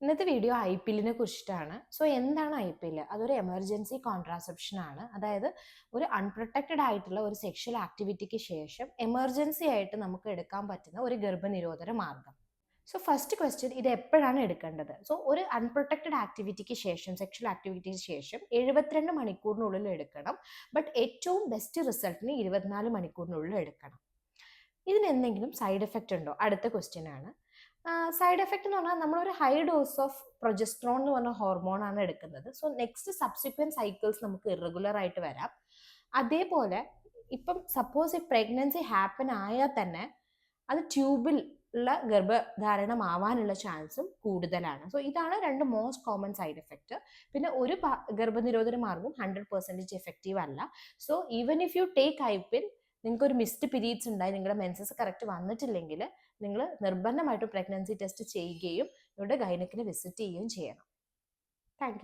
ഇന്നത്തെ video IPL കുറിച്ചിട്ടാണ്. So എന്താണ് IPL? അതൊരു എമർജൻസി കോൺട്രാസെപ്ഷൻ ആണ്. അതായത് ഒരു അൺപ്രൊട്ടക്റ്റഡ് ആയിട്ടുള്ള ഒരു സെക്ഷൽ ആക്ടിവിറ്റിക്ക് ശേഷം എമർജൻസി ആയിട്ട് നമുക്ക് എടുക്കാൻ പറ്റുന്ന ഒരു ഗർഭനിരോധന മാർഗം. സോ ഫസ്റ്റ് ക്വസ്റ്റ്യൻ, ഇത് എപ്പോഴാണ് എടുക്കേണ്ടത്? സോ ഒരു അൺപ്രൊട്ടക്റ്റഡ് ആക്ടിവിറ്റിക്ക് ശേഷം, സെക്ഷൽ ആക്ടിവിറ്റിക്ക് ശേഷം 72 മണിക്കൂറിനുള്ളിൽ എടുക്കണം. ബട്ട് ഏറ്റവും ബെസ്റ്റ് റിസൾട്ടിന് 24 മണിക്കൂറിനുള്ളിൽ എടുക്കണം. ഇതിന് എന്തെങ്കിലും സൈഡ് എഫക്റ്റ് ഉണ്ടോ? അടുത്ത ക്വസ്റ്റ്യൻ ആണ്. സൈഡ് എഫക്റ്റ് എന്ന് പറഞ്ഞാൽ നമ്മളൊരു ഹൈ ഡോസ് ഓഫ് പ്രൊജസ്ട്രോൺ എന്ന് പറഞ്ഞ ഹോർമോൺ ആണ് എടുക്കുന്നത്. സോ നെക്സ്റ്റ് സബ്സിക്വൻറ്റ് സൈക്കിൾസ് നമുക്ക് ഇറഗുലർ ആയിട്ട് വരാം. അതേപോലെ ഇപ്പം സപ്പോസ് ഈ പ്രഗ്നൻസി ഹാപ്പൻ ആയാൽ തന്നെ അത് ട്യൂബിൽ ഉള്ള ഗർഭധാരണമാവാനുള്ള ചാൻസും കൂടുതലാണ്. സോ ഇതാണ് രണ്ട് മോസ്റ്റ് കോമൺ സൈഡ് എഫക്റ്റ്. പിന്നെ ഒരു ഗർഭനിരോധന മാർഗം 100% എഫക്റ്റീവ് അല്ല. So even if you take IPL, നിങ്ങൾക്ക് ഒരു മിസ്ഡ് പീരീഡ്സ് ഉണ്ടായി, നിങ്ങളുടെ മെൻസസ് കറക്റ്റ് വന്നിട്ടില്ലെങ്കിൽ നിങ്ങൾ നിർബന്ധമായിട്ടും പ്രഗ്നൻസി ടെസ്റ്റ് ചെയ്യുകയും നിങ്ങളുടെ ഗൈനക്കിനെ വിസിറ്റ് ചെയ്യുകയും ചെയ്യണം. Thank you.